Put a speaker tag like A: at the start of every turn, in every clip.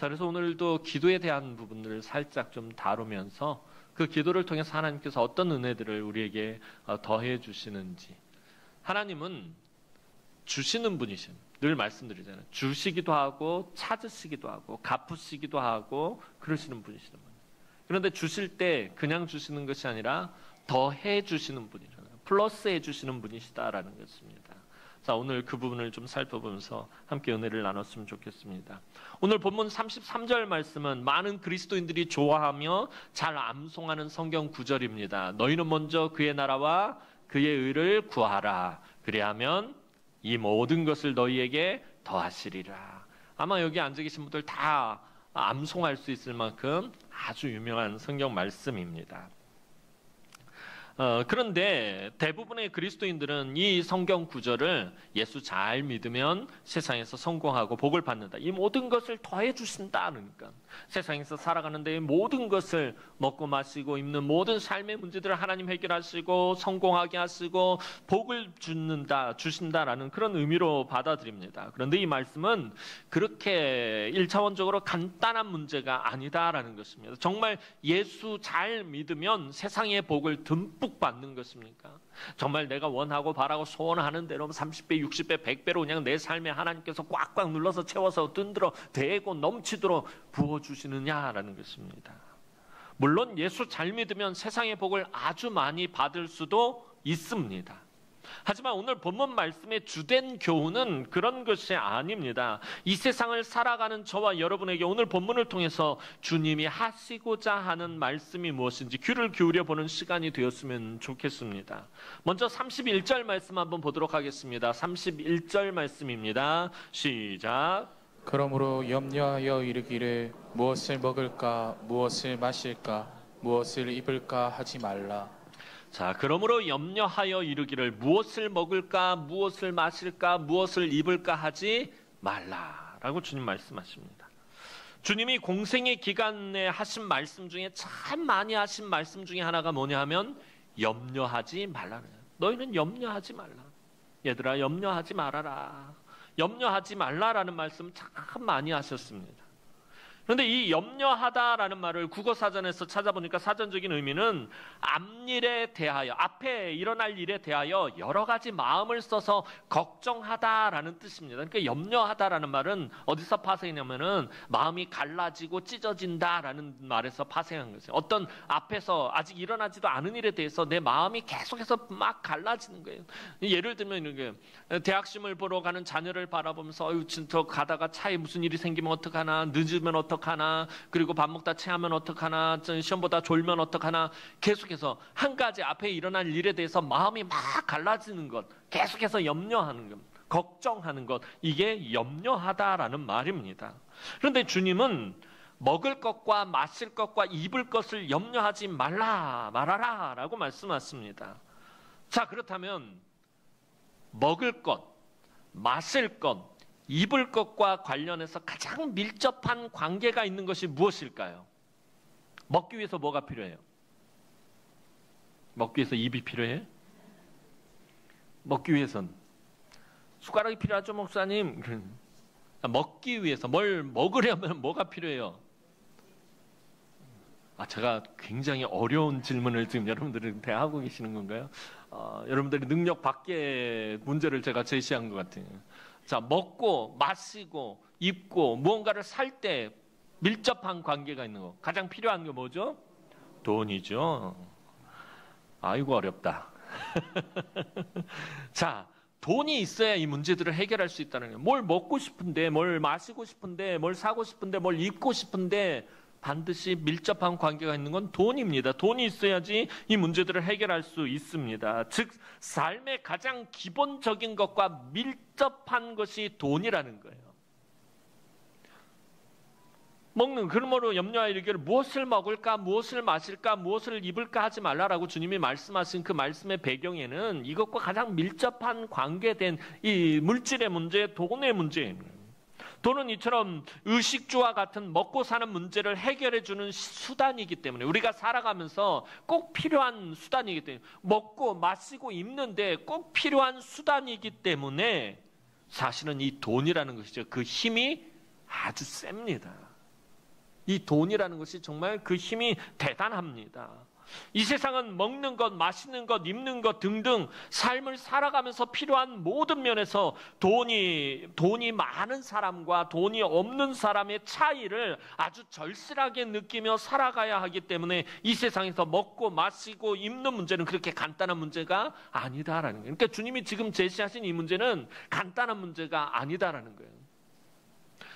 A: 자, 그래서 오늘도 기도에 대한 부분들을 살짝 좀 다루면서 그 기도를 통해서 하나님께서 어떤 은혜들을 우리에게 더해 주시는지. 하나님은 주시는 분이신, 늘 말씀드리잖아요. 주시기도 하고 찾으시기도 하고 갚으시기도 하고 그러시는 분이시는 분. 그런데 주실 때 그냥 주시는 것이 아니라 더해 주시는 분이잖아요. 플러스해 주시는 분이시다라는 것입니다. 자, 오늘 그 부분을 좀 살펴보면서 함께 은혜를 나눴으면 좋겠습니다. 오늘 본문 33절 말씀은 많은 그리스도인들이 좋아하며 잘 암송하는 성경 구절입니다. 너희는 먼저 그의 나라와 그의 의를 구하라. 그리하면 이 모든 것을 너희에게 더하시리라. 아마 여기 앉아 계신 분들 다 암송할 수 있을 만큼 아주 유명한 성경 말씀입니다. 그런데 대부분의 그리스도인들은 이 성경 구절을 예수 잘 믿으면 세상에서 성공하고 복을 받는다. 이 모든 것을 더해 주신다. 그러니까 세상에서 살아가는데 모든 것을 먹고 마시고 입는 모든 삶의 문제들을 하나님 해결하시고 성공하게 하시고 복을 주신다라는 그런 의미로 받아들입니다. 그런데 이 말씀은 그렇게 1차원적으로 간단한 문제가 아니다라는 것입니다. 정말 예수 잘 믿으면 세상의 복을 듬뿍 받는 것입니까? 정말 내가 원하고 바라고 소원하는 대로 30배, 60배, 100배로 그냥 내 삶에 하나님께서 꽉꽉 눌러서 채워서 든들어 대고 넘치도록 부어주시느냐라는 것입니다. 물론 예수 잘 믿으면 세상의 복을 아주 많이 받을 수도 있습니다. 하지만 오늘 본문 말씀의 주된 교훈은 그런 것이 아닙니다. 이 세상을 살아가는 저와 여러분에게 오늘 본문을 통해서 주님이 하시고자 하는 말씀이 무엇인지 귀를 기울여 보는 시간이 되었으면 좋겠습니다. 먼저 31절 말씀 한번 보도록 하겠습니다. 31절 말씀입니다. 시작.
B: 그러므로 염려하여 이르기를 무엇을 먹을까 무엇을 마실까 무엇을 입을까 하지 말라.
A: 자, 그러므로 염려하여 이르기를 무엇을 먹을까, 무엇을 마실까, 무엇을 입을까 하지 말라라고 주님 말씀하십니다. 주님이 공생의 기간에 하신 말씀 중에 참 많이 하신 말씀 중에 하나가 뭐냐 하면 염려하지 말라는 거예요. 너희는 염려하지 말라. 얘들아, 염려하지 말아라. 염려하지 말라라는 말씀 참 많이 하셨습니다. 그런데 이 염려하다라는 말을 국어사전에서 찾아보니까 사전적인 의미는 앞일에 대하여, 앞에 일어날 일에 대하여 여러 가지 마음을 써서 걱정하다라는 뜻입니다. 그러니까 염려하다라는 말은 어디서 파생했냐면은 마음이 갈라지고 찢어진다라는 말에서 파생한 것이에요. 어떤 앞에서 아직 일어나지도 않은 일에 대해서 내 마음이 계속해서 막 갈라지는 거예요. 예를 들면 이게 대학 시험을 보러 가는 자녀를 바라보면서 진짜 가다가 차에 무슨 일이 생기면 어떡하나, 늦으면 어떡하나, 그리고 밥 먹다 체하면 어떡하나, 시험보다 졸면 어떡하나, 계속해서 한 가지 앞에 일어날 일에 대해서 마음이 막 갈라지는 것, 계속해서 염려하는 것, 걱정하는 것, 이게 염려하다라는 말입니다. 그런데 주님은 먹을 것과 마실 것과 입을 것을 염려하지 말아라 라고 말씀하십니다. 자, 그렇다면 먹을 것, 마실 것, 입을 것과 관련해서 가장 밀접한 관계가 있는 것이 무엇일까요? 먹기 위해서 뭐가 필요해요? 먹기 위해서 입이 필요해? 먹기 위해선 숟가락이 필요하죠, 목사님? 먹기 위해서 뭘 먹으려면 뭐가 필요해요? 제가 굉장히 어려운 질문을 지금 여러분들한테 하고 계시는 건가요? 여러분들이 능력 밖의 문제를 제가 제시한 것 같아요. 자, 먹고 마시고 입고 무언가를 살 때 밀접한 관계가 있는 거. 가장 필요한 게 뭐죠? 돈이죠. 아이고 어렵다. 자, 돈이 있어야 이 문제들을 해결할 수 있다는 거예요. 뭘 먹고 싶은데, 뭘 마시고 싶은데, 뭘 사고 싶은데, 뭘 입고 싶은데 반드시 밀접한 관계가 있는 건 돈입니다. 돈이 있어야지 이 문제들을 해결할 수 있습니다. 즉 삶의 가장 기본적인 것과 밀접한 것이 돈이라는 거예요. 그러므로 염려하여 이르기를 무엇을 먹을까, 무엇을 마실까, 무엇을 입을까 하지 말라라고 주님이 말씀하신 그 말씀의 배경에는 이것과 가장 밀접한 관계된 이 물질의 문제, 돈의 문제입니다. 돈은 이처럼 의식주와 같은 먹고 사는 문제를 해결해주는 수단이기 때문에, 우리가 살아가면서 꼭 필요한 수단이기 때문에, 먹고 마시고 입는데 꼭 필요한 수단이기 때문에 사실은 이 돈이라는 것이죠. 그 힘이 아주 셉니다. 이 돈이라는 것이 정말 그 힘이 대단합니다. 이 세상은 먹는 것, 마시는 것, 입는 것 등등 삶을 살아가면서 필요한 모든 면에서 돈이 많은 사람과 돈이 없는 사람의 차이를 아주 절실하게 느끼며 살아가야 하기 때문에 이 세상에서 먹고 마시고 입는 문제는 그렇게 간단한 문제가 아니다라는 거예요. 그러니까 주님이 지금 제시하신 이 문제는 간단한 문제가 아니다라는 거예요.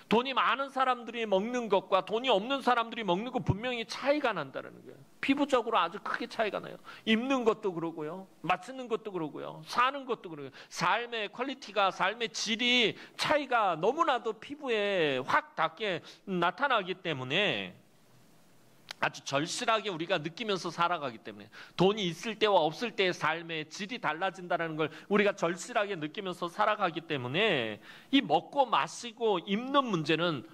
A: 돈이 많은 사람들이 먹는 것과 돈이 없는 사람들이 먹는 것 분명히 차이가 난다는 거예요. 피부적으로 아주 크게 차이가 나요. 입는 것도 그러고요. 마시는 것도 그러고요. 사는 것도 그러고요. 삶의 퀄리티가, 삶의 질이 차이가 너무나도 피부에 확 닿게 나타나기 때문에 아주 절실하게 우리가 느끼면서 살아가기 때문에 돈이 있을 때와 없을 때의 삶의 질이 달라진다는 걸 우리가 절실하게 느끼면서 살아가기 때문에 이 먹고 마시고 입는 문제는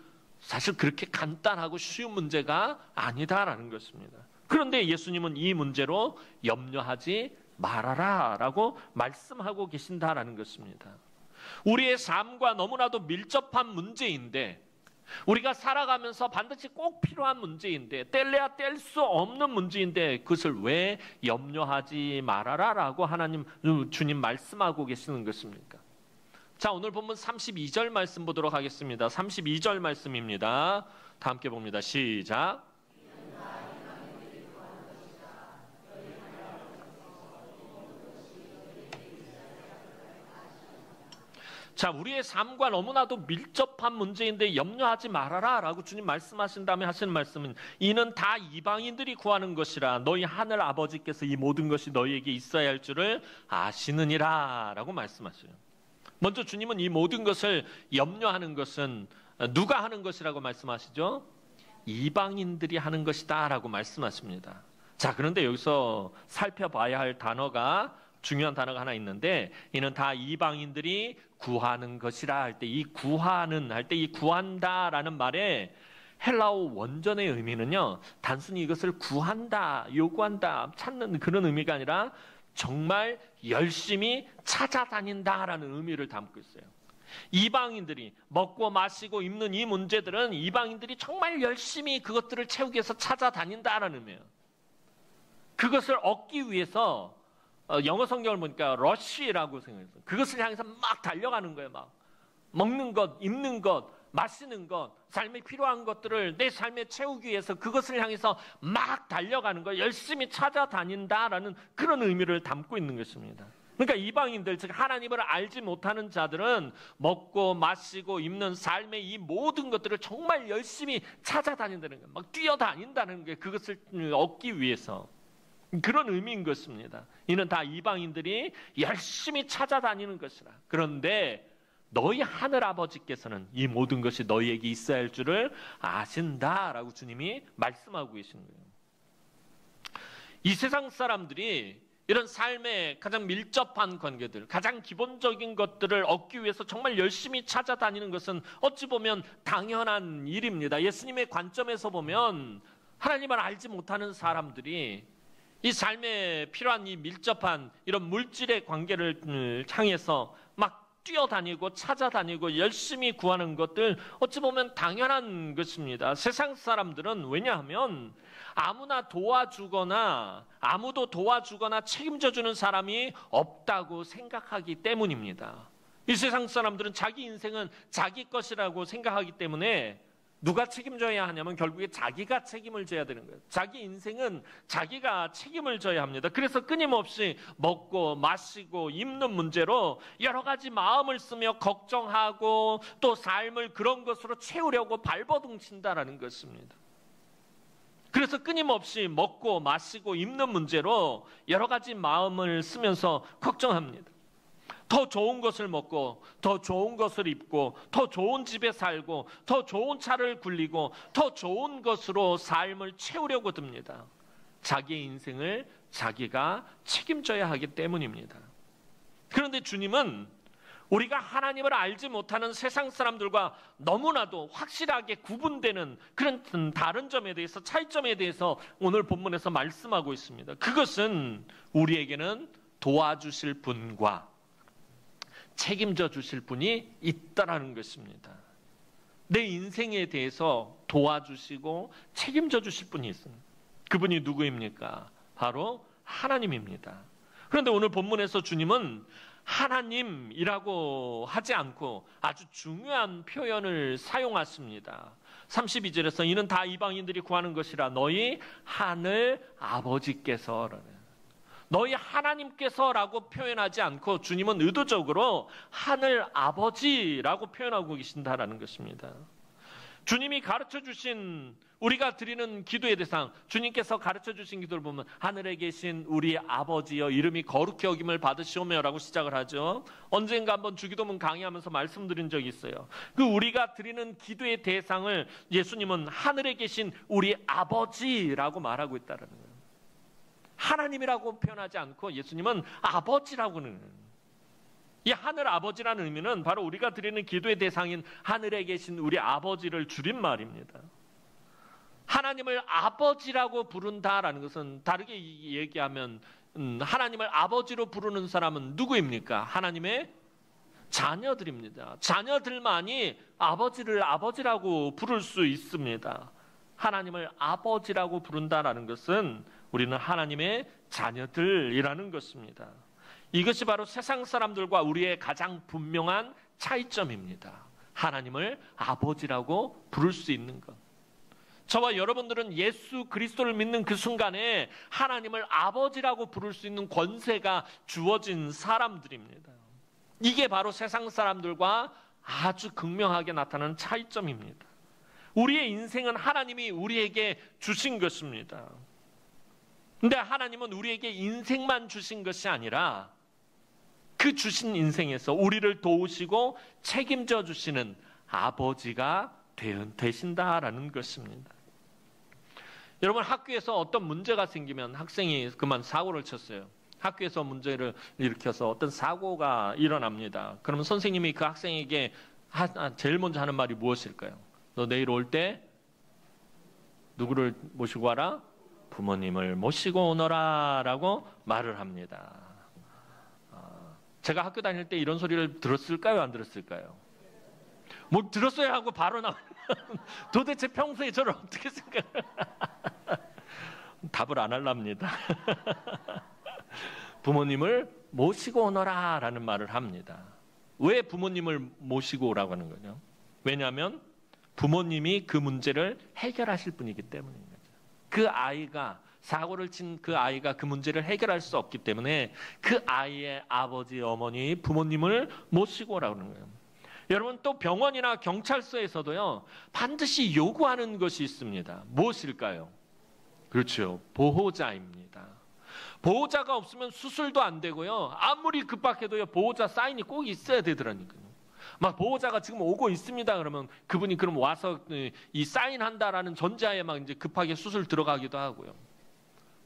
A: 사실 그렇게 간단하고 쉬운 문제가 아니다라는 것입니다. 그런데 예수님은 이 문제로 염려하지 말아라 라고 말씀하고 계신다라는 것입니다. 우리의 삶과 너무나도 밀접한 문제인데 우리가 살아가면서 반드시 꼭 필요한 문제인데 뗄래야 뗄 수 없는 문제인데 그것을 왜 염려하지 말아라라고 주님 말씀하고 계시는 것입니까? 자, 오늘 본문 32절 말씀 보도록 하겠습니다. 32절 말씀입니다. 다 함께 봅니다. 시작. 자, 우리의 삶과 너무나도 밀접한 문제인데 염려하지 말아라 라고 주님 말씀하신 다음에 하시는 말씀은 이는 다 이방인들이 구하는 것이라 너희 하늘 아버지께서 이 모든 것이 너희에게 있어야 할 줄을 아시느니라 라고 말씀하셔요. 먼저 주님은 이 모든 것을 염려하는 것은 누가 하는 것이라고 말씀하시죠? 이방인들이 하는 것이다 라고 말씀하십니다. 자, 그런데 여기서 살펴봐야 할 단어가 중요한 단어가 하나 있는데 이는 다 이방인들이 구하는 것이라 할 때 이 구하는 할 때 이 구한다라는 말에 헬라어 원전의 의미는요 단순히 이것을 구한다, 요구한다, 찾는 그런 의미가 아니라 정말 열심히 찾아다닌다라는 의미를 담고 있어요. 이방인들이 먹고 마시고 입는 이 문제들은 이방인들이 정말 열심히 그것들을 채우기 위해서 찾아다닌다라는 의미예요. 그것을 얻기 위해서 영어 성경을 보니까 러쉬라고 생각했어요. 그것을 향해서 막 달려가는 거예요. 막 먹는 것, 입는 것, 마시는 것, 삶에 필요한 것들을 내 삶에 채우기 위해서 그것을 향해서 막 달려가는 거, 열심히 찾아다닌다라는 그런 의미를 담고 있는 것입니다. 그러니까 이방인들, 즉 하나님을 알지 못하는 자들은 먹고 마시고 입는 삶의 이 모든 것들을 정말 열심히 찾아다닌다는 거예요. 막 뛰어다닌다는 게 그것을 얻기 위해서. 그런 의미인 것입니다. 이는 다 이방인들이 열심히 찾아다니는 것이라. 그런데 너희 하늘 아버지께서는 이 모든 것이 너희에게 있어야 할 줄을 아신다라고 주님이 말씀하고 계시는 거예요. 이 세상 사람들이 이런 삶의 가장 밀접한 관계들, 가장 기본적인 것들을 얻기 위해서 정말 열심히 찾아다니는 것은 어찌 보면 당연한 일입니다. 예수님의 관점에서 보면 하나님을 알지 못하는 사람들이 이 삶에 필요한 이 밀접한 이런 물질의 관계를 향해서 막 뛰어다니고 찾아다니고 열심히 구하는 것들 어찌 보면 당연한 것입니다. 세상 사람들은 왜냐하면 아무도 도와주거나 책임져주는 사람이 없다고 생각하기 때문입니다. 이 세상 사람들은 자기 인생은 자기 것이라고 생각하기 때문에 누가 책임져야 하냐면 결국에 자기가 책임을 져야 되는 거예요. 자기 인생은 자기가 책임을 져야 합니다. 그래서 끊임없이 먹고 마시고 입는 문제로 여러 가지 마음을 쓰며 걱정하고 또 삶을 그런 것으로 채우려고 발버둥 친다라는 것입니다. 그래서 끊임없이 먹고 마시고 입는 문제로 여러 가지 마음을 쓰면서 걱정합니다. 더 좋은 것을 먹고 더 좋은 것을 입고 더 좋은 집에 살고 더 좋은 차를 굴리고 더 좋은 것으로 삶을 채우려고 듭니다. 자기의 인생을 자기가 책임져야 하기 때문입니다. 그런데 주님은 우리가 하나님을 알지 못하는 세상 사람들과 너무나도 확실하게 구분되는 그런 다른 점에 대해서 차이점에 대해서 오늘 본문에서 말씀하고 있습니다. 그것은 우리에게는 도와주실 분과 책임져 주실 분이 있다라는 것입니다. 내 인생에 대해서 도와주시고 책임져 주실 분이 있습니다. 그분이 누구입니까? 바로 하나님입니다. 그런데 오늘 본문에서 주님은 하나님이라고 하지 않고 아주 중요한 표현을 사용하십니다. 32절에서 이는 다 이방인들이 구하는 것이라 너희 하늘 아버지께서, 너희 하나님께서라고 표현하지 않고 주님은 의도적으로 하늘 아버지라고 표현하고 계신다라는 것입니다. 주님이 가르쳐 주신 우리가 드리는 기도의 대상, 주님께서 가르쳐 주신 기도를 보면 하늘에 계신 우리 아버지여 이름이 거룩히 여김을 받으시오며 라고 시작을 하죠. 언젠가 한번 주기도문 강의하면서 말씀드린 적이 있어요. 그 우리가 드리는 기도의 대상을 예수님은 하늘에 계신 우리 아버지라고 말하고 있다는 거예요. 하나님이라고 표현하지 않고 예수님은 아버지라고는, 이 하늘 아버지라는 의미는 바로 우리가 드리는 기도의 대상인 하늘에 계신 우리 아버지를 줄임말입니다. 하나님을 아버지라고 부른다라는 것은 다르게 얘기하면 하나님을 아버지로 부르는 사람은 누구입니까? 하나님의 자녀들입니다. 자녀들만이 아버지를 아버지라고 부를 수 있습니다. 하나님을 아버지라고 부른다라는 것은 우리는 하나님의 자녀들이라는 것입니다. 이것이 바로 세상 사람들과 우리의 가장 분명한 차이점입니다. 하나님을 아버지라고 부를 수 있는 것. 저와 여러분들은 예수 그리스도를 믿는 그 순간에 하나님을 아버지라고 부를 수 있는 권세가 주어진 사람들입니다. 이게 바로 세상 사람들과 아주 극명하게 나타나는 차이점입니다. 우리의 인생은 하나님이 우리에게 주신 것입니다. 근데 하나님은 우리에게 인생만 주신 것이 아니라 그 주신 인생에서 우리를 도우시고 책임져 주시는 아버지가 되신다라는 것입니다. 여러분, 학교에서 어떤 문제가 생기면 학생이 그만 사고를 쳤어요. 학교에서 문제를 일으켜서 어떤 사고가 일어납니다. 그러면 선생님이 그 학생에게 제일 먼저 하는 말이 무엇일까요? 너 내일 올 때 누구를 모시고 와라? 부모님을 모시고 오너라 라고 말을 합니다. 제가 학교 다닐 때 이런 소리를 들었을까요? 안 들었을까요? 뭐 들었어야 하고 바로 나오면 도대체 평소에 저를 어떻게 생각을 답을 안 하랍니다. 부모님을 모시고 오너라 라는 말을 합니다. 왜 부모님을 모시고 오라고 하는 거죠? 왜냐하면 부모님이 그 문제를 해결하실 분이기 때문입니다. 그 아이가 사고를 친 그 아이가 그 문제를 해결할 수 없기 때문에 그 아이의 아버지, 어머니, 부모님을 모시고 오라고 하는 거예요. 여러분, 또 병원이나 경찰서에서도요, 반드시 요구하는 것이 있습니다. 무엇일까요? 그렇죠. 보호자입니다. 보호자가 없으면 수술도 안 되고요. 아무리 급박해도요, 보호자 사인이 꼭 있어야 되더라니까요. 막 보호자가 지금 오고 있습니다. 그러면 그분이 그럼 와서 이 사인한다라는 전제하에 막 이제 급하게 수술 들어가기도 하고요.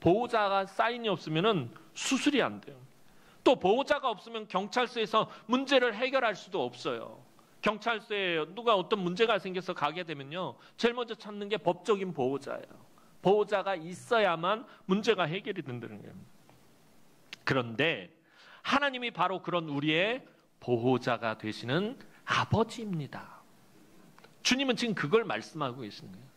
A: 보호자가 사인이 없으면은 수술이 안 돼요. 또 보호자가 없으면 경찰서에서 문제를 해결할 수도 없어요. 경찰서에 누가 어떤 문제가 생겨서 가게 되면요, 제일 먼저 찾는 게 법적인 보호자예요. 보호자가 있어야만 문제가 해결이 된다는 거예요. 그런데 하나님이 바로 그런 우리의 보호자가 되시는 아버지입니다. 주님은 지금 그걸 말씀하고 계시는 거예요.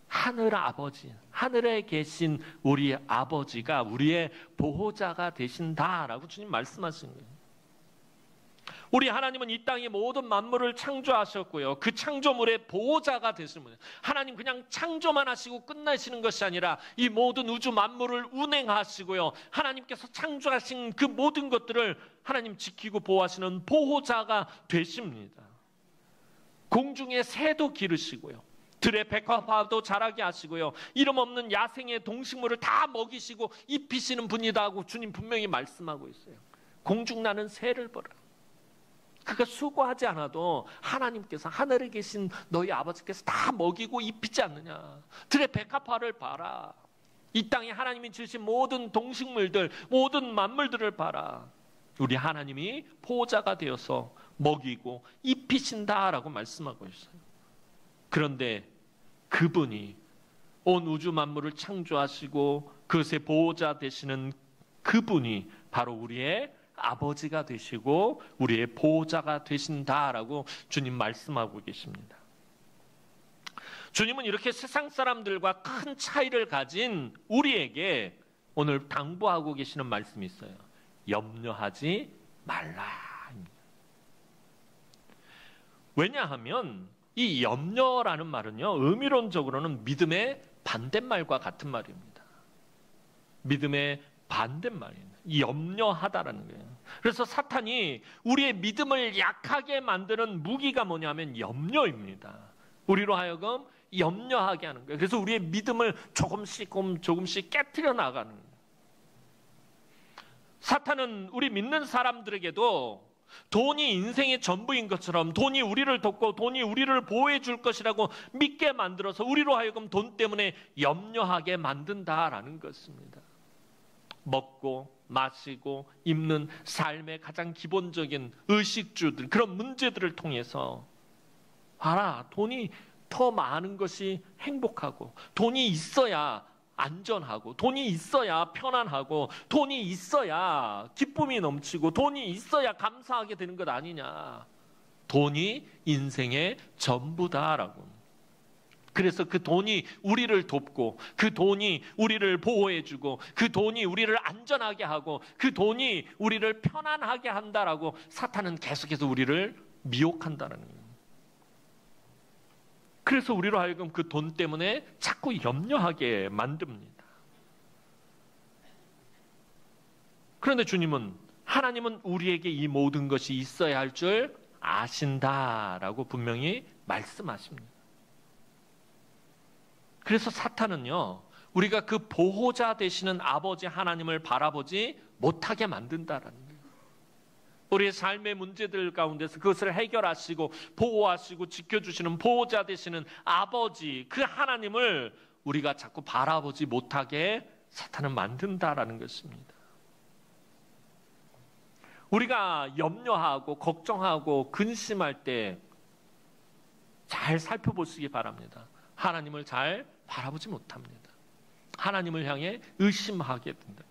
A: 하늘 아버지, 하늘에 계신 우리 아버지가 우리의 보호자가 되신다라고 주님 말씀하시는 거예요. 우리 하나님은 이 땅의 모든 만물을 창조하셨고요. 그 창조물의 보호자가 되시는 분이에요. 하나님 그냥 창조만 하시고 끝내시는 것이 아니라 이 모든 우주 만물을 운행하시고요. 하나님께서 창조하신 그 모든 것들을 하나님 지키고 보호하시는 보호자가 되십니다. 공중의 새도 기르시고요. 들의 백합화도 자라게 하시고요. 이름 없는 야생의 동식물을 다 먹이시고 입히시는 분이다 하고 주님 분명히 말씀하고 있어요. 공중 나는 새를 보라. 그가 수고하지 않아도 하나님께서 하늘에 계신 너희 아버지께서 다 먹이고 입히지 않느냐. 들의 백합화를 봐라. 이 땅에 하나님이 주신 모든 동식물들, 모든 만물들을 봐라. 우리 하나님이 보호자가 되어서 먹이고 입히신다라고 말씀하고 있어요. 그런데 그분이 온 우주 만물을 창조하시고 그것의 보호자 되시는 그분이 바로 우리의 아버지가 되시고 우리의 보호자가 되신다라고 주님 말씀하고 계십니다. 주님은 이렇게 세상 사람들과 큰 차이를 가진 우리에게 오늘 당부하고 계시는 말씀이 있어요. 염려하지 말라. 왜냐하면 이 염려라는 말은요, 의미론적으로는 믿음의 반대말과 같은 말입니다. 믿음의 반대말입니다. 염려하다라는 거예요. 그래서 사탄이 우리의 믿음을 약하게 만드는 무기가 뭐냐면 염려입니다. 우리로 하여금 염려하게 하는 거예요. 그래서 우리의 믿음을 조금씩 깨트려 나가는 거예요. 사탄은 우리 믿는 사람들에게도 돈이 인생의 전부인 것처럼 돈이 우리를 돕고 돈이 우리를 보호해 줄 것이라고 믿게 만들어서 우리로 하여금 돈 때문에 염려하게 만든다라는 것입니다. 먹고 마시고 입는 삶의 가장 기본적인 의식주들, 그런 문제들을 통해서 알아, 돈이 더 많은 것이 행복하고 돈이 있어야 안전하고 돈이 있어야 편안하고 돈이 있어야 기쁨이 넘치고 돈이 있어야 감사하게 되는 것 아니냐. 돈이 인생의 전부다라고. 그래서 그 돈이 우리를 돕고 그 돈이 우리를 보호해주고 그 돈이 우리를 안전하게 하고 그 돈이 우리를 편안하게 한다라고 사탄은 계속해서 우리를 미혹한다는 거예요. 그래서 우리로 하여금 그 돈 때문에 자꾸 염려하게 만듭니다. 그런데 하나님은 우리에게 이 모든 것이 있어야 할 줄 아신다라고 분명히 말씀하십니다. 그래서 사탄은요, 우리가 그 보호자 되시는 아버지 하나님을 바라보지 못하게 만든다라는 거예요. 우리의 삶의 문제들 가운데서 그것을 해결하시고 보호하시고 지켜주시는 보호자 되시는 아버지, 그 하나님을 우리가 자꾸 바라보지 못하게 사탄은 만든다라는 것입니다. 우리가 염려하고 걱정하고 근심할 때 잘 살펴보시기 바랍니다. 하나님을 잘 바라보지 못합니다. 하나님을 향해 의심하게 된다.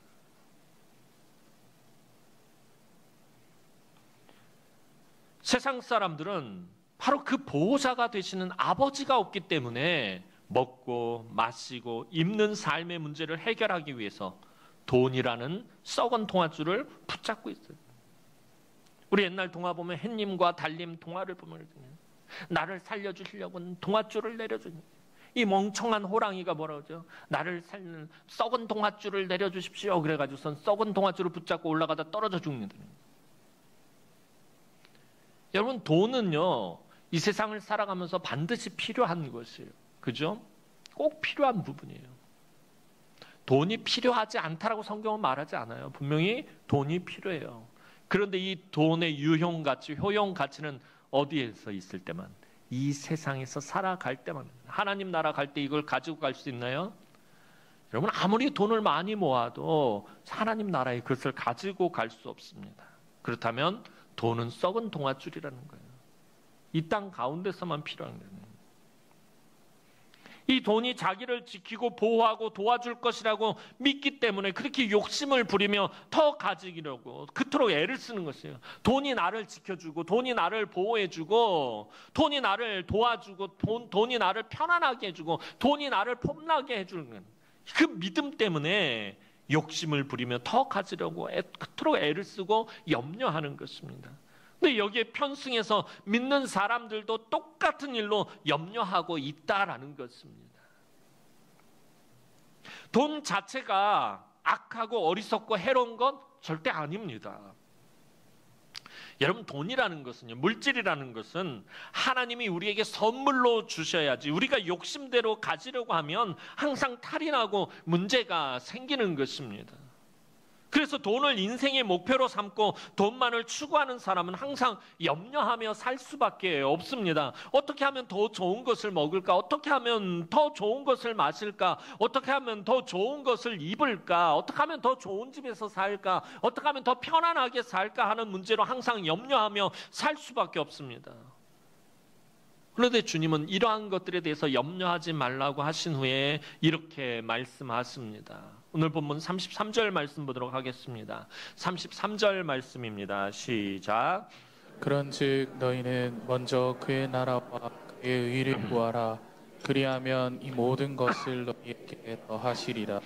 A: 세상 사람들은 바로 그 보호자가 되시는 아버지가 없기 때문에 먹고 마시고 입는 삶의 문제를 해결하기 위해서 돈이라는 썩은 동아줄을 붙잡고 있어요. 우리 옛날 동화 보면 햇님과 달님 동화를 보면 나를 살려주시려고 동아줄을 내려주니 이 멍청한 호랑이가 뭐라 그러죠? 나를 살리는 썩은 동아줄을 내려주십시오. 그래가지고선 썩은 동아줄을 붙잡고 올라가다 떨어져 죽는다. 여러분, 돈은요, 이 세상을 살아가면서 반드시 필요한 것이에요. 그죠? 꼭 필요한 부분이에요. 돈이 필요하지 않다라고 성경은 말하지 않아요. 분명히 돈이 필요해요. 그런데 이 돈의 유용가치, 효용가치는 어디에서 있을 때만? 이 세상에서 살아갈 때만. 하나님 나라 갈 때 이걸 가지고 갈 수 있나요? 여러분, 아무리 돈을 많이 모아도 하나님 나라에 그것을 가지고 갈 수 없습니다. 그렇다면 돈은 썩은 동아줄이라는 거예요. 이 땅 가운데서만 필요한 거예요. 이 돈이 자기를 지키고 보호하고 도와줄 것이라고 믿기 때문에 그렇게 욕심을 부리며 더 가지려고 그토록 애를 쓰는 것이에요. 돈이 나를 지켜주고 돈이 나를 보호해주고 돈이 나를 도와주고 돈이 나를 편안하게 해주고 돈이 나를 폼나게 해주는 그 믿음 때문에 욕심을 부리며 더 가지려고 그토록 애를 쓰고 염려하는 것입니다. 근데 여기에 편승해서 믿는 사람들도 똑같은 일로 염려하고 있다라는 것입니다. 돈 자체가 악하고 어리석고 해로운 건 절대 아닙니다. 여러분, 돈이라는 것은요, 물질이라는 것은 하나님이 우리에게 선물로 주셔야지 우리가 욕심대로 가지려고 하면 항상 탈이 나고 문제가 생기는 것입니다. 그래서 돈을 인생의 목표로 삼고 돈만을 추구하는 사람은 항상 염려하며 살 수밖에 없습니다. 어떻게 하면 더 좋은 것을 먹을까? 어떻게 하면 더 좋은 것을 마실까? 어떻게 하면 더 좋은 것을 입을까? 어떻게 하면 더 좋은 집에서 살까? 어떻게 하면 더 편안하게 살까? 하는 문제로 항상 염려하며 살 수밖에 없습니다. 그런데 주님은 이러한 것들에 대해서 염려하지 말라고 하신 후에 이렇게 말씀하십니다. 오늘 본문 33절 말씀 보도록 하겠습니다. 33절 말씀입니다. 시작.
B: 그런즉 너희는 먼저 그의 나라와 그의 의를 구하라. 그리하면 이 모든 것을 너희에게 더하시리라.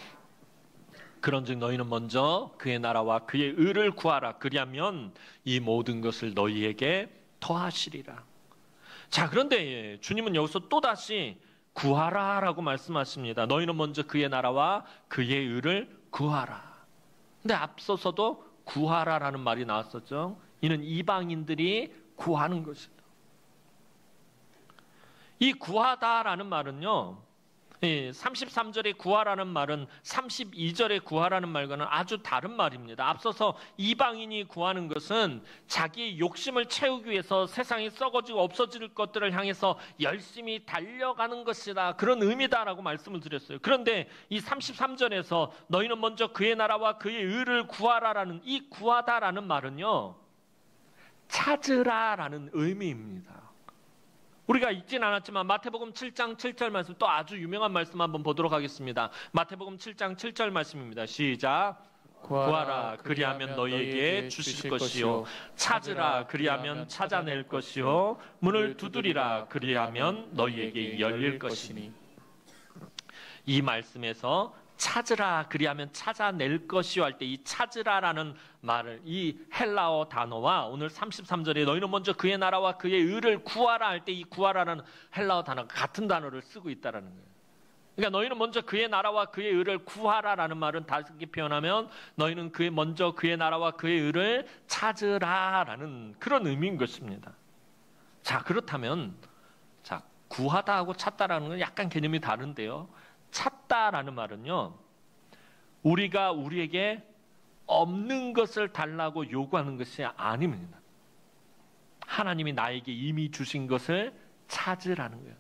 A: 그런즉 너희는 먼저 그의 나라와 그의 의를 구하라. 그리하면 이 모든 것을 너희에게 더하시리라. 자, 그런데 주님은 여기서 또다시 구하라라고 말씀하십니다. 너희는 먼저 그의 나라와 그의 의를 구하라. 근데 앞서서도 구하라라는 말이 나왔었죠. 이는 이방인들이 구하는 것이다. 이 구하다라는 말은요, 33절에 구하라는 말은 32절에 구하라는 말과는 아주 다른 말입니다. 앞서서 이방인이 구하는 것은 자기 욕심을 채우기 위해서 세상이 썩어지고 없어질 것들을 향해서 열심히 달려가는 것이다, 그런 의미다라고 말씀을 드렸어요. 그런데 이 33절에서 너희는 먼저 그의 나라와 그의 의를 구하라라는 이 구하다라는 말은요, 찾으라라는 의미입니다. 우리가 읽진 않았지만 마태복음 7장 7절 말씀, 또 아주 유명한 말씀 한번 보도록 하겠습니다. 마태복음 7장 7절 말씀입니다. 시작. 구하라 그리하면 너희에게 주실 것이요, 찾으라 그리하면 찾아낼 것이요, 문을 두드리라 그리하면 너희에게 열릴 것이니. 이 말씀에서 찾으라 그리하면 찾아낼 것이요 할 때 이 찾으라라는 말을, 이 헬라어 단어와 오늘 33절에 너희는 먼저 그의 나라와 그의 의를 구하라 할 때 이 구하라라는 헬라어 단어가 같은 단어를 쓰고 있다라는 거예요. 그러니까 너희는 먼저 그의 나라와 그의 의를 구하라라는 말은 다르게 표현하면 너희는 먼저 그의 나라와 그의 의를 찾으라라는 그런 의미인 것입니다. 자, 그렇다면 자, 구하다하고 찾다라는 건 약간 개념이 다른데요. 찾다라는 말은요, 우리가 우리에게 없는 것을 달라고 요구하는 것이 아닙니다. 하나님이 나에게 이미 주신 것을 찾으라는 거예요.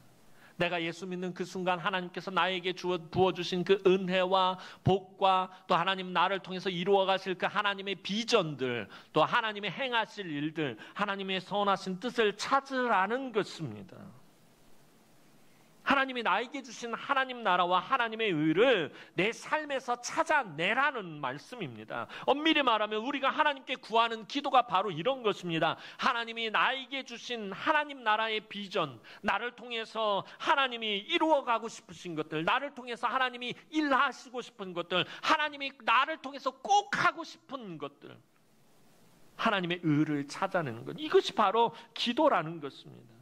A: 내가 예수 믿는 그 순간 하나님께서 나에게 부어주신 그 은혜와 복과 또 하나님 나를 통해서 이루어 가실 그 하나님의 비전들, 또 하나님의 행하실 일들, 하나님의 선하신 뜻을 찾으라는 것입니다. 하나님이 나에게 주신 하나님 나라와 하나님의 의를 내 삶에서 찾아내라는 말씀입니다. 엄밀히 말하면 우리가 하나님께 구하는 기도가 바로 이런 것입니다. 하나님이 나에게 주신 하나님 나라의 비전, 나를 통해서 하나님이 이루어가고 싶으신 것들, 나를 통해서 하나님이 일하시고 싶은 것들, 하나님이 나를 통해서 꼭 하고 싶은 것들, 하나님의 의를 찾아내는 것, 이것이 바로 기도라는 것입니다.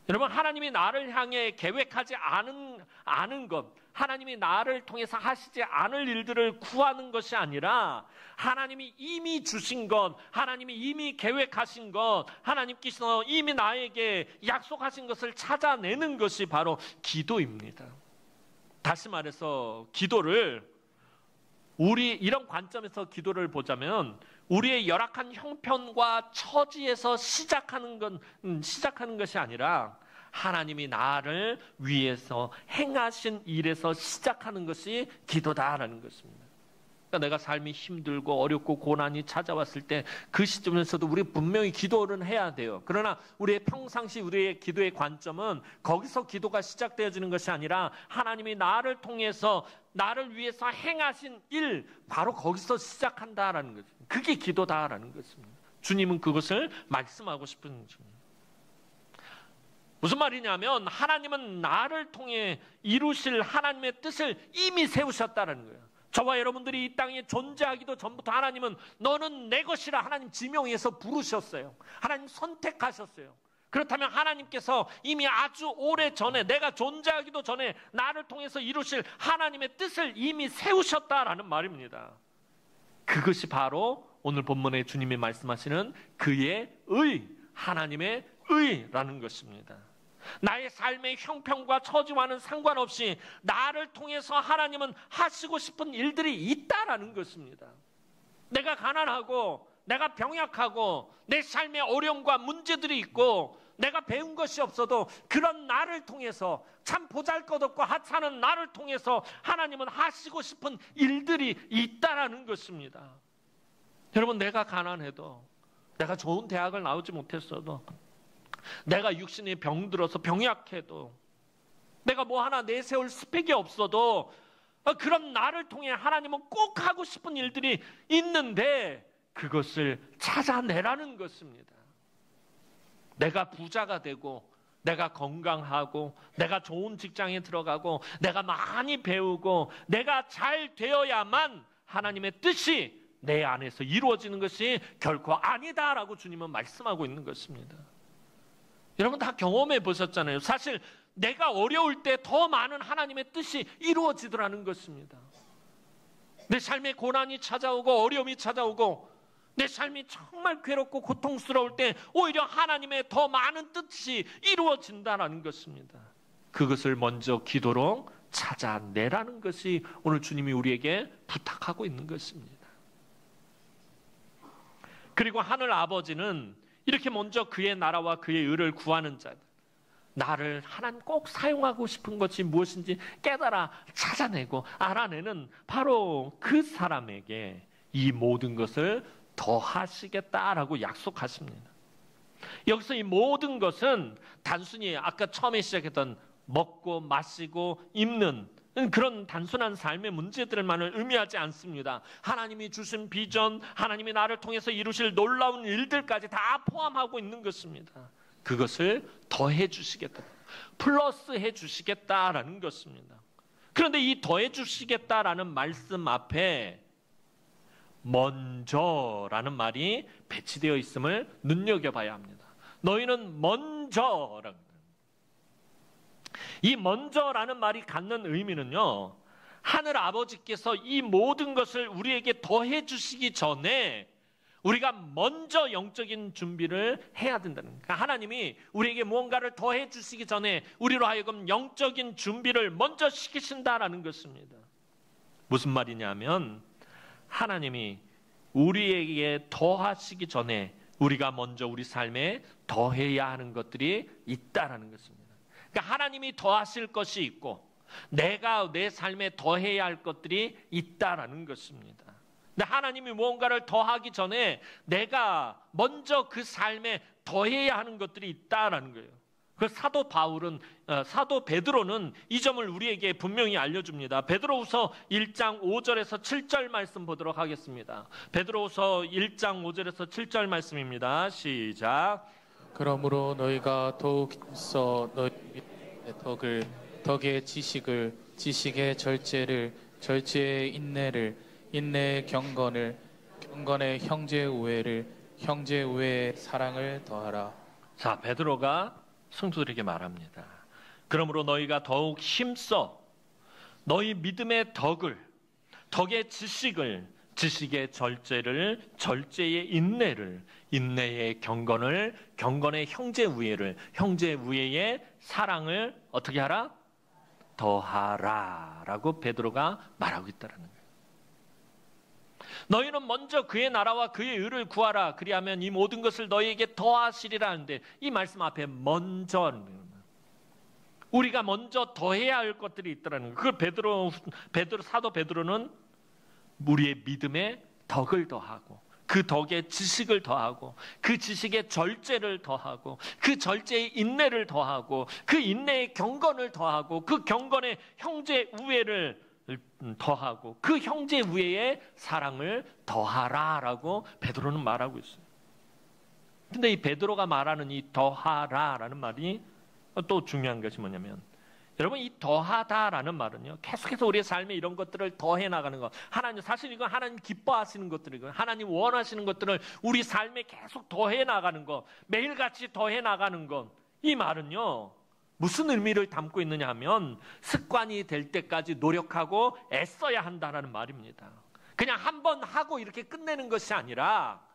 A: 여러분, 하나님이 나를 향해 계획하지 않은 것, 하나님이 나를 통해서 하시지 않을 일들을 구하는 것이 아니라 하나님이 이미 주신 것, 하나님이 이미 계획하신 것, 하나님께서 이미 나에게 약속하신 것을 찾아내는 것이 바로 기도입니다. 다시 말해서 기도를 이런 관점에서 기도를 보자면 우리의 열악한 형편과 처지에서 시작하는 것이 아니라 하나님이 나를 위해서 행하신 일에서 시작하는 것이 기도다라는 것입니다. 그러니까 내가 삶이 힘들고 어렵고 고난이 찾아왔을 때 그 시점에서도 우리 분명히 기도를 해야 돼요. 그러나 우리의 평상시 우리의 기도의 관점은 거기서 기도가 시작되어지는 것이 아니라 하나님이 나를 통해서 나를 위해서 행하신 일, 바로 거기서 시작한다라는 거죠. 그게 기도다라는 것입니다. 주님은 그것을 말씀하고 싶은 것입니다. 무슨 말이냐면 하나님은 나를 통해 이루실 하나님의 뜻을 이미 세우셨다는 거예요. 저와 여러분들이 이 땅에 존재하기도 전부터 하나님은 너는 내 것이라 하나님 지명해서 부르셨어요. 하나님 선택하셨어요. 그렇다면 하나님께서 이미 아주 오래전에, 내가 존재하기도 전에 나를 통해서 이루실 하나님의 뜻을 이미 세우셨다라는 말입니다. 그것이 바로 오늘 본문에 주님이 말씀하시는 그의 의, 하나님의 의라는 것입니다. 나의 삶의 형편과 처지와는 상관없이 나를 통해서 하나님은 하시고 싶은 일들이 있다라는 것입니다. 내가 가난하고 내가 병약하고 내 삶에 어려움과 문제들이 있고 내가 배운 것이 없어도 그런 나를 통해서, 참 보잘것없고 하찮은 나를 통해서 하나님은 하시고 싶은 일들이 있다라는 것입니다. 여러분, 내가 가난해도, 내가 좋은 대학을 나오지 못했어도, 내가 육신이 병들어서 병약해도, 내가 뭐 하나 내세울 스펙이 없어도 그런 나를 통해 하나님은 꼭 하고 싶은 일들이 있는데 그것을 찾아내라는 것입니다. 내가 부자가 되고 내가 건강하고 내가 좋은 직장에 들어가고 내가 많이 배우고 내가 잘 되어야만 하나님의 뜻이 내 안에서 이루어지는 것이 결코 아니다라고 주님은 말씀하고 있는 것입니다. 여러분 다 경험해 보셨잖아요. 사실 내가 어려울 때 더 많은 하나님의 뜻이 이루어지더라는 것입니다. 내 삶에 고난이 찾아오고 어려움이 찾아오고 내 삶이 정말 괴롭고 고통스러울 때 오히려 하나님의 더 많은 뜻이 이루어진다는 것입니다. 그것을 먼저 기도로 찾아내라는 것이 오늘 주님이 우리에게 부탁하고 있는 것입니다. 그리고 하늘 아버지는 이렇게 먼저 그의 나라와 그의 의를 구하는 자들, 나를 하나님 꼭 사용하고 싶은 것이 무엇인지 깨달아 찾아내고 알아내는 바로 그 사람에게 이 모든 것을 더하시겠다라고 약속하십니다. 여기서 이 모든 것은 단순히 아까 처음에 시작했던 먹고 마시고 입는 그런 단순한 삶의 문제들만을 의미하지 않습니다. 하나님이 주신 비전, 하나님이 나를 통해서 이루실 놀라운 일들까지 다 포함하고 있는 것입니다. 그것을 더해 주시겠다, 플러스 해 주시겠다라는 것입니다. 그런데 이 더해 주시겠다라는 말씀 앞에 먼저라는 말이 배치되어 있음을 눈여겨봐야 합니다. 너희는 먼저라고. 이 먼저라는 말이 갖는 의미는요, 하늘 아버지께서 이 모든 것을 우리에게 더해 주시기 전에 우리가 먼저 영적인 준비를 해야 된다는 거예요. 그러니까 하나님이 우리에게 무언가를 더해 주시기 전에 우리로 하여금 영적인 준비를 먼저 시키신다라는 것입니다. 무슨 말이냐면 하나님이 우리에게 더하시기 전에 우리가 먼저 우리 삶에 더해야 하는 것들이 있다라는 것입니다. 그러니까 하나님이 더하실 것이 있고 내가 내 삶에 더해야 할 것들이 있다라는 것입니다. 근데 하나님이 무언가를 더하기 전에 내가 먼저 그 삶에 더해야 하는 것들이 있다라는 거예요. 그 사도 베드로는 이 점을 우리에게 분명히 알려줍니다. 베드로후서 1장 5절에서 7절 말씀 보도록 하겠습니다. 베드로후서 1장 5절에서 7절 말씀입니다. 시작.
B: 그러므로 너희가 더욱 힘써 너희 덕을, 덕의 지식을, 지식의 절제를, 절제의 인내를, 인내의 경건을, 경건의 형제 우애를, 형제 우애의 사랑을 더하라.
A: 자, 베드로가 성도들에게 말합니다. 그러므로 너희가 더욱 힘써 너희 믿음의 덕을, 덕의 지식을, 지식의 절제를, 절제의 인내를, 인내의 경건을, 경건의 형제 우애를, 형제 우애의 사랑을 어떻게 하라? 더하라 라고 베드로가 말하고 있다는 거예요. 너희는 먼저 그의 나라와 그의 의를 구하라. 그리하면 이 모든 것을 너희에게 더하시리라 하는데 이 말씀 앞에 먼저, 우리가 먼저 더해야 할 것들이 있다는 거예요. 그걸 사도 베드로는 우리의 믿음에 덕을 더하고 그 덕의 지식을 더하고 그 지식의 절제를 더하고 그 절제의 인내를 더하고 그 인내의 경건을 더하고 그 경건의 형제 우애를 더하고 그 형제 우애의 사랑을 더하라라고 베드로는 말하고 있어요. 근데 이 베드로가 말하는 이 더하라라는 말이 또 중요한 것이 뭐냐면 여러분 이 더하다라는 말은요 계속해서 우리의 삶에 이런 것들을 더해 나가는 것, 하나님 사실 이건 하나님 기뻐하시는 것들이고요, 하나님 원하시는 것들을 우리 삶에 계속 더해 나가는 것, 매일같이 더해 나가는 것, 이 말은요 무슨 의미를 담고 있느냐 하면 습관이 될 때까지 노력하고 애써야 한다는 말입니다. 그냥 한번 하고 이렇게 끝내는 것이 아니라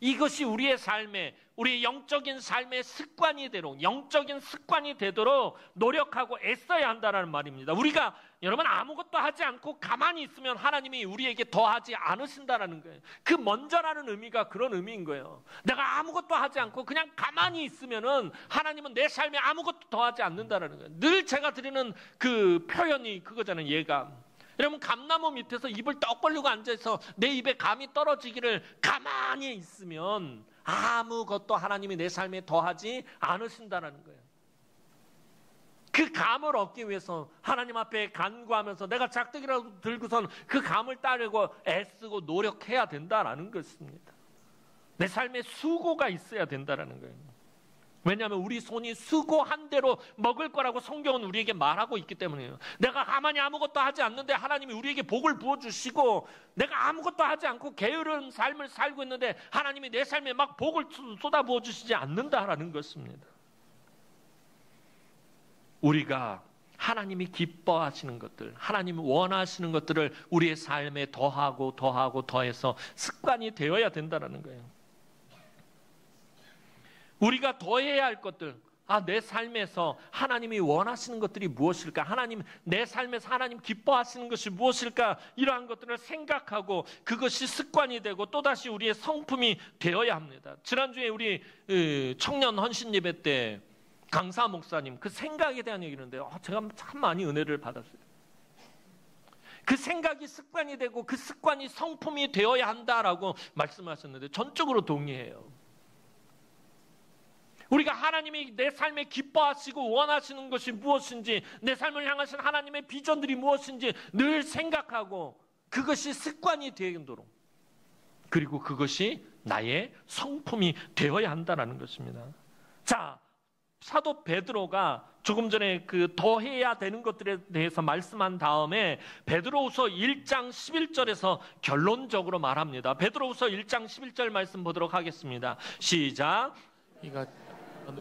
A: 이것이 우리의 삶에, 우리의 영적인 삶의 습관이 되도록, 영적인 습관이 되도록 노력하고 애써야 한다는 말입니다. 우리가 여러분 아무것도 하지 않고 가만히 있으면 하나님이 우리에게 더하지 않으신다는 거예요. 그 먼저라는 의미가 그런 의미인 거예요. 내가 아무것도 하지 않고 그냥 가만히 있으면은 하나님은 내 삶에 아무것도 더하지 않는다는 거예요. 늘 제가 드리는 그 표현이 그거잖아요. 예감. 여러분 감나무 밑에서 입을 떡 벌리고 앉아서 내 입에 감이 떨어지기를 가만히 있으면 아무것도 하나님이 내 삶에 더하지 않으신다는 거예요. 그 감을 얻기 위해서 하나님 앞에 간구하면서 내가 작대기라도 들고선 그 감을 따르고 애쓰고 노력해야 된다라는 것입니다. 내 삶에 수고가 있어야 된다라는 거예요. 왜냐하면 우리 손이 수고한 대로 먹을 거라고 성경은 우리에게 말하고 있기 때문이에요. 내가 가만히 아무것도 하지 않는데 하나님이 우리에게 복을 부어주시고, 내가 아무것도 하지 않고 게으른 삶을 살고 있는데 하나님이 내 삶에 막 복을 쏟아 부어주시지 않는다라는 것입니다. 우리가 하나님이 기뻐하시는 것들, 하나님이 원하시는 것들을 우리의 삶에 더하고 더해서 습관이 되어야 된다는 거예요. 우리가 더해야 할 것들, 내 삶에서 하나님이 원하시는 것들이 무엇일까? 내 삶에서 하나님 기뻐하시는 것이 무엇일까? 이러한 것들을 생각하고 그것이 습관이 되고 또다시 우리의 성품이 되어야 합니다. 지난주에 우리 청년 헌신 예배 때 강사 목사님 그 생각에 대한 얘기를 했는데 제가 참 많이 은혜를 받았어요. 그 생각이 습관이 되고 그 습관이 성품이 되어야 한다라고 말씀하셨는데 전적으로 동의해요. 우리가 하나님이 내 삶에 기뻐하시고 원하시는 것이 무엇인지, 내 삶을 향하신 하나님의 비전들이 무엇인지 늘 생각하고 그것이 습관이 되도록, 그리고 그것이 나의 성품이 되어야 한다는 것입니다. 자, 사도 베드로가 조금 전에 그 더해야 되는 것들에 대해서 말씀한 다음에 베드로후서 1장 11절에서 결론적으로 말합니다. 베드로후서 1장 11절 말씀 보도록 하겠습니다. 시작.
B: 이가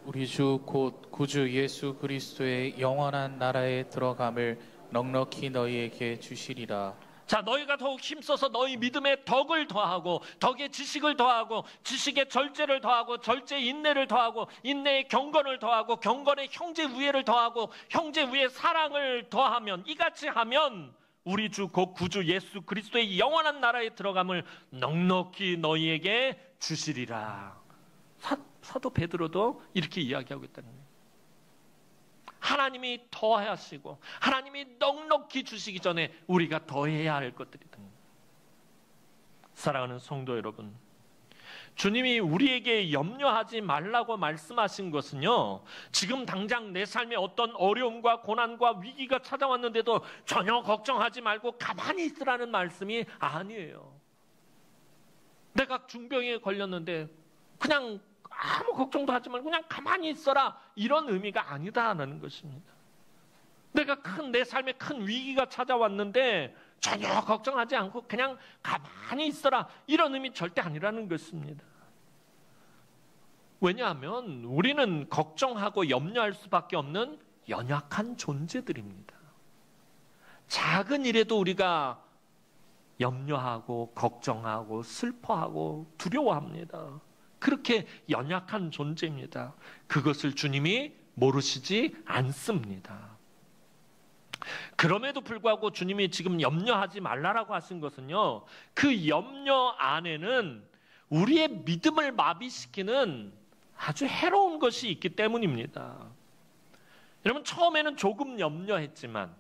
B: 우리 주 곧 구주 예수 그리스도의 영원한 나라에 들어감을 넉넉히 너희에게 주시리라.
A: 자, 너희가 더욱 힘써서 너희 믿음에 덕을 더하고 덕에 지식을 더하고 지식에 절제를 더하고 절제에 인내를 더하고 인내에 경건을 더하고 경건에 형제 우애를 더하고 형제 우애 사랑을 더하면, 이같이 하면 우리 주 곧 구주 예수 그리스도의 영원한 나라에 들어감을 넉넉히 너희에게 주시리라. 사도 베드로도 이렇게 이야기하고 있다는 거예요. 하나님이 더하시고 하나님이 넉넉히 주시기 전에 우리가 더해야 할 것들이다. 사랑하는 성도 여러분, 주님이 우리에게 염려하지 말라고 말씀하신 것은요, 지금 당장 내 삶에 어떤 어려움과 고난과 위기가 찾아왔는데도 전혀 걱정하지 말고 가만히 있으라는 말씀이 아니에요. 내가 중병에 걸렸는데 그냥 아무 걱정도 하지 말고 그냥 가만히 있어라, 이런 의미가 아니다라는 것입니다. 내가 내 삶에 큰 위기가 찾아왔는데 전혀 걱정하지 않고 그냥 가만히 있어라, 이런 의미 절대 아니라는 것입니다. 왜냐하면 우리는 걱정하고 염려할 수밖에 없는 연약한 존재들입니다. 작은 일에도 우리가 염려하고 걱정하고 슬퍼하고 두려워합니다. 그렇게 연약한 존재입니다. 그것을 주님이 모르시지 않습니다. 그럼에도 불구하고 주님이 지금 염려하지 말라라고 하신 것은요, 그 염려 안에는 우리의 믿음을 마비시키는 아주 해로운 것이 있기 때문입니다. 여러분, 처음에는 조금 염려했지만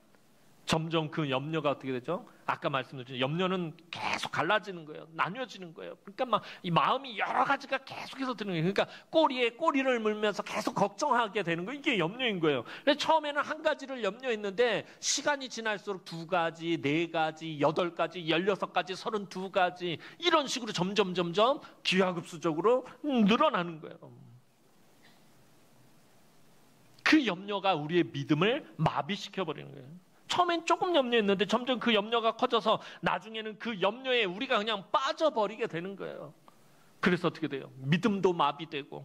A: 점점 그 염려가 어떻게 되죠? 아까 말씀드린 염려는 계속 갈라지는 거예요. 나뉘어지는 거예요. 그러니까 막 이 마음이 여러 가지가 계속해서 드는 거예요. 그러니까 꼬리에 꼬리를 물면서 계속 걱정하게 되는 거예요. 이게 염려인 거예요. 그래서 처음에는 한 가지를 염려했는데 시간이 지날수록 2가지, 4가지, 8가지, 16가지, 32가지 이런 식으로 점점 기하급수적으로 늘어나는 거예요. 그 염려가 우리의 믿음을 마비시켜버리는 거예요. 처음엔 조금 염려했는데 점점 그 염려가 커져서 나중에는 그 염려에 우리가 그냥 빠져버리게 되는 거예요. 그래서 어떻게 돼요? 믿음도 마비되고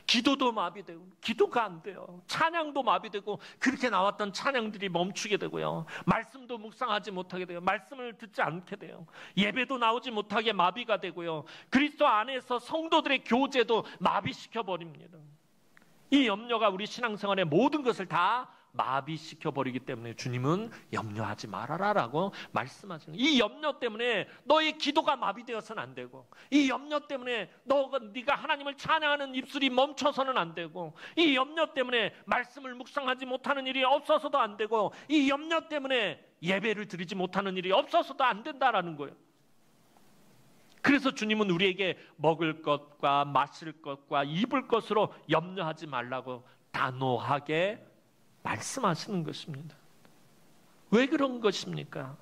A: 기도도 마비되고 기도가 안 돼요. 찬양도 마비되고 그렇게 나왔던 찬양들이 멈추게 되고요. 말씀도 묵상하지 못하게 돼요. 말씀을 듣지 않게 돼요. 예배도 나오지 못하게 마비가 되고요. 그리스도 안에서 성도들의 교제도 마비시켜버립니다. 이 염려가 우리 신앙생활의 모든 것을 다 마비시켜버리기 때문에 주님은 염려하지 말아라라고 말씀하시는 거예요. 이 염려 때문에 너의 기도가 마비되어서는 안 되고, 이 염려 때문에 네가 하나님을 찬양하는 입술이 멈춰서는 안 되고, 이 염려 때문에 말씀을 묵상하지 못하는 일이 없어서도 안 되고, 이 염려 때문에 예배를 드리지 못하는 일이 없어서도 안 된다라는 거예요. 그래서 주님은 우리에게 먹을 것과 마실 것과 입을 것으로 염려하지 말라고 단호하게 말씀하시는 것입니다. 왜 그런 것입니까?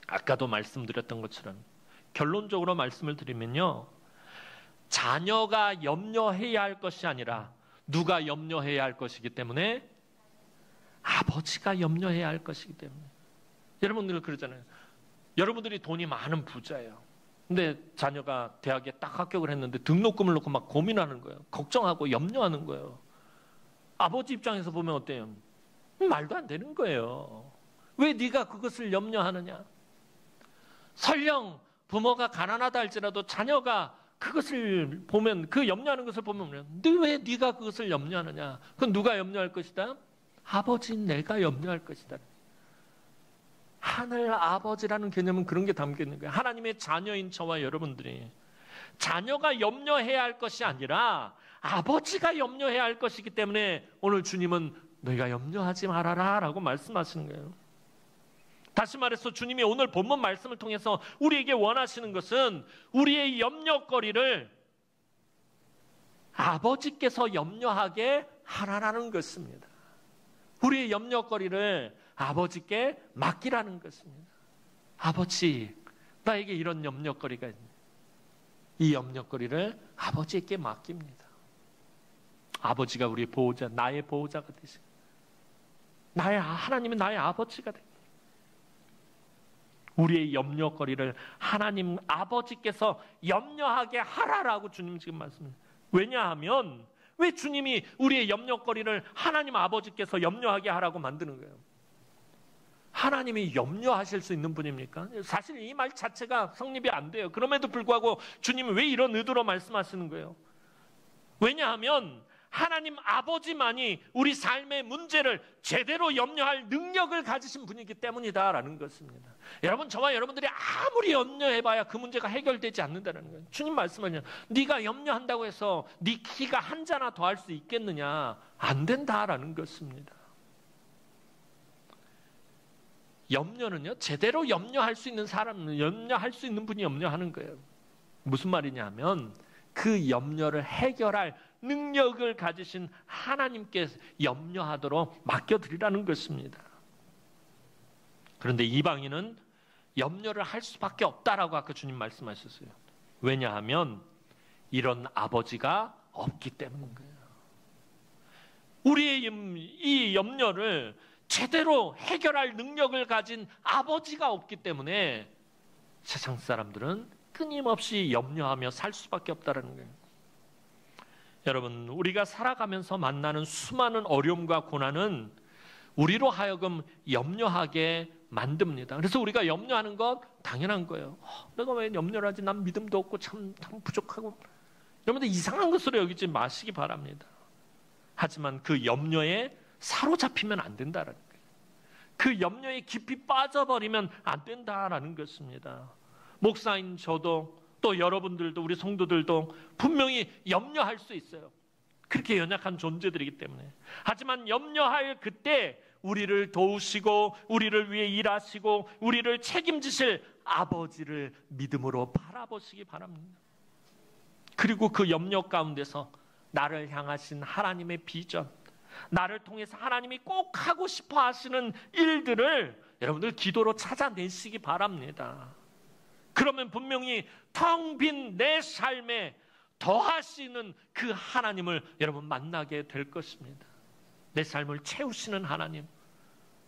A: 아까도 말씀드렸던 것처럼 결론적으로 말씀을 드리면요, 자녀가 염려해야 할 것이 아니라 누가 염려해야 할 것이기 때문에 아버지가 염려해야 할 것이기 때문에. 여러분들 그러잖아요. 여러분들이 돈이 많은 부자예요. 근데 자녀가 대학에 딱 합격을 했는데 등록금을 놓고 막 고민하는 거예요. 걱정하고 염려하는 거예요. 아버지 입장에서 보면 어때요? 말도 안 되는 거예요. 왜 네가 그것을 염려하느냐? 설령 부모가 가난하다 할지라도 자녀가 그것을 보면, 그 염려하는 것을 보면 왜 네가 그것을 염려하느냐? 그건 누가 염려할 것이다? 아버지인 내가 염려할 것이다. 하늘 아버지라는 개념은 그런 게 담겨 있는 거예요. 하나님의 자녀인 저와 여러분들이 자녀가 염려해야 할 것이 아니라 아버지가 염려해야 할 것이기 때문에 오늘 주님은 너희가 염려하지 말아라 라고 말씀하시는 거예요. 다시 말해서 주님이 오늘 본문 말씀을 통해서 우리에게 원하시는 것은 우리의 염려거리를 아버지께서 염려하게 하라라는 것입니다. 우리의 염려거리를 아버지께 맡기라는 것입니다. 아버지, 나에게 이런 염려거리가 있네. 이 염려거리를 아버지께 맡깁니다. 아버지가 우리의 보호자, 나의 보호자가 되시고 하나님은 나의 아버지가 됩니다. 우리의 염려거리를 하나님 아버지께서 염려하게 하라라고 주님 지금 말씀합니다. 왜냐하면 왜 주님이 우리의 염려거리를 하나님 아버지께서 염려하게 하라고 만드는 거예요? 하나님이 염려하실 수 있는 분입니까? 사실 이 말 자체가 성립이 안 돼요. 그럼에도 불구하고 주님은 왜 이런 의도로 말씀하시는 거예요? 왜냐하면 하나님 아버지만이 우리 삶의 문제를 제대로 염려할 능력을 가지신 분이기 때문이다라는 것입니다. 여러분, 저와 여러분들이 아무리 염려해봐야 그 문제가 해결되지 않는다는 거예요. 주님 말씀은요, 네가 염려한다고 해서 네 키가 한 자나 더 할 수 있겠느냐? 안 된다라는 것입니다. 염려는요, 제대로 염려할 수 있는 사람, 염려할 수 있는 분이 염려하는 거예요. 무슨 말이냐면 그 염려를 해결할 능력을 가지신 하나님께 염려하도록 맡겨드리라는 것입니다. 그런데 이방인은 염려를 할 수밖에 없다라고 아까 주님 말씀하셨어요. 왜냐하면 이런 아버지가 없기 때문인 거예요. 우리의 이 염려를 제대로 해결할 능력을 가진 아버지가 없기 때문에 세상 사람들은 끊임없이 염려하며 살 수밖에 없다는 거예요. 여러분, 우리가 살아가면서 만나는 수많은 어려움과 고난은 우리로 하여금 염려하게 만듭니다. 그래서 우리가 염려하는 건 당연한 거예요. 내가 왜 염려를 하지? 난 믿음도 없고 참 부족하고. 여러분들 이상한 것으로 여기지 마시기 바랍니다. 하지만 그 염려에 사로잡히면 안 된다는 거예요. 그 염려에 깊이 빠져버리면 안 된다라는 것입니다. 목사인 저도 또 여러분들도 우리 성도들도 분명히 염려할 수 있어요. 그렇게 연약한 존재들이기 때문에. 하지만 염려할 그때 우리를 도우시고 우리를 위해 일하시고 우리를 책임지실 아버지를 믿음으로 바라보시기 바랍니다. 그리고 그 염려 가운데서 나를 향하신 하나님의 비전, 나를 통해서 하나님이 꼭 하고 싶어 하시는 일들을 여러분들 기도로 찾아내시기 바랍니다. 그러면 분명히 텅 빈 내 삶에 더하시는 그 하나님을 여러분 만나게 될 것입니다. 내 삶을 채우시는 하나님,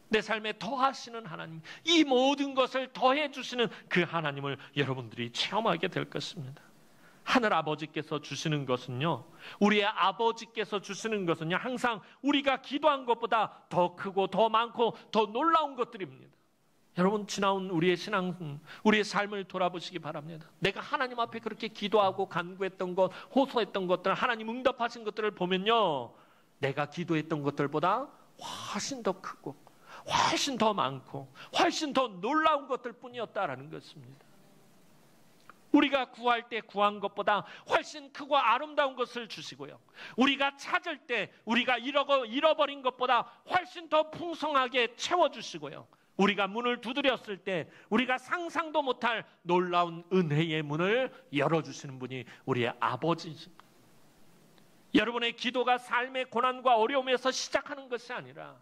A: 내 삶에 더하시는 하나님, 이 모든 것을 더해 주시는 그 하나님을 여러분들이 체험하게 될 것입니다. 하늘 아버지께서 주시는 것은요, 우리의 아버지께서 주시는 것은요, 항상 우리가 기도한 것보다 더 크고 더 많고 더 놀라운 것들입니다. 여러분, 지나온 우리의 신앙, 우리의 삶을 돌아보시기 바랍니다. 내가 하나님 앞에 그렇게 기도하고 간구했던 것, 호소했던 것들, 하나님 응답하신 것들을 보면요, 내가 기도했던 것들보다 훨씬 더 크고 훨씬 더 많고 훨씬 더 놀라운 것들 뿐이었다라는 것입니다. 우리가 구할 때 구한 것보다 훨씬 크고 아름다운 것을 주시고요, 우리가 찾을 때 우리가 잃어버린 것보다 훨씬 더 풍성하게 채워주시고요, 우리가 문을 두드렸을 때 우리가 상상도 못할 놀라운 은혜의 문을 열어주시는 분이 우리의 아버지십니다. 여러분의 기도가 삶의 고난과 어려움에서 시작하는 것이 아니라,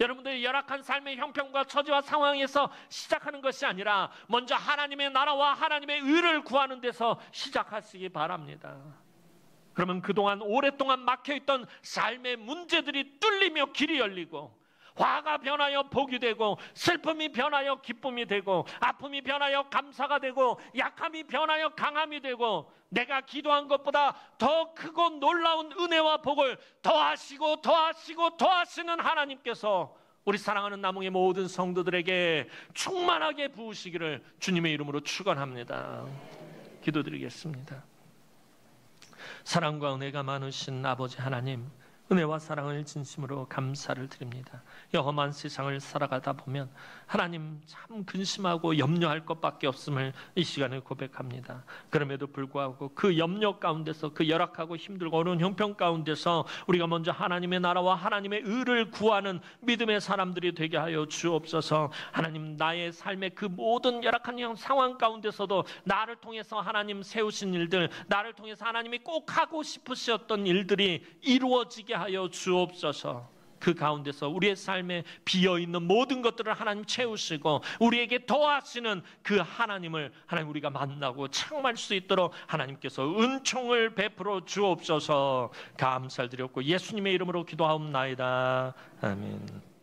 A: 여러분들의 열악한 삶의 형편과 처지와 상황에서 시작하는 것이 아니라 먼저 하나님의 나라와 하나님의 의를 구하는 데서 시작하시기 바랍니다. 그러면 그동안 오랫동안 막혀있던 삶의 문제들이 뚫리며 길이 열리고, 화가 변하여 복이 되고, 슬픔이 변하여 기쁨이 되고, 아픔이 변하여 감사가 되고, 약함이 변하여 강함이 되고, 내가 기도한 것보다 더 크고 놀라운 은혜와 복을 더하시고 더하시고 더하시는 하나님께서 우리 사랑하는 남흥의 모든 성도들에게 충만하게 부으시기를 주님의 이름으로 축원합니다. 기도드리겠습니다. 사랑과 은혜가 많으신 아버지 하나님, 은혜와 사랑을 진심으로 감사를 드립니다. 이 험한 세상을 살아가다 보면 하나님 참 근심하고 염려할 것밖에 없음을 이 시간에 고백합니다. 그럼에도 불구하고 그 염려 가운데서, 그 열악하고 힘들고 어려운 형편 가운데서 우리가 먼저 하나님의 나라와 하나님의 의를 구하는 믿음의 사람들이 되게 하여 주옵소서. 하나님, 나의 삶의 그 모든 열악한 상황 가운데서도 나를 통해서 하나님 세우신 일들, 나를 통해서 하나님이 꼭 하고 싶으셨던 일들이 이루어지게 하여 주옵소서. 그 가운데서 우리의 삶에 비어있는 모든 것들을 하나님 채우시고 우리에게 더하시는 그 하나님을 하나님 우리가 만나고 청할 수 있도록 하나님께서 은총을 베풀어 주옵소서. 감사를 드렸고 예수님의 이름으로 기도하옵나이다. 아멘.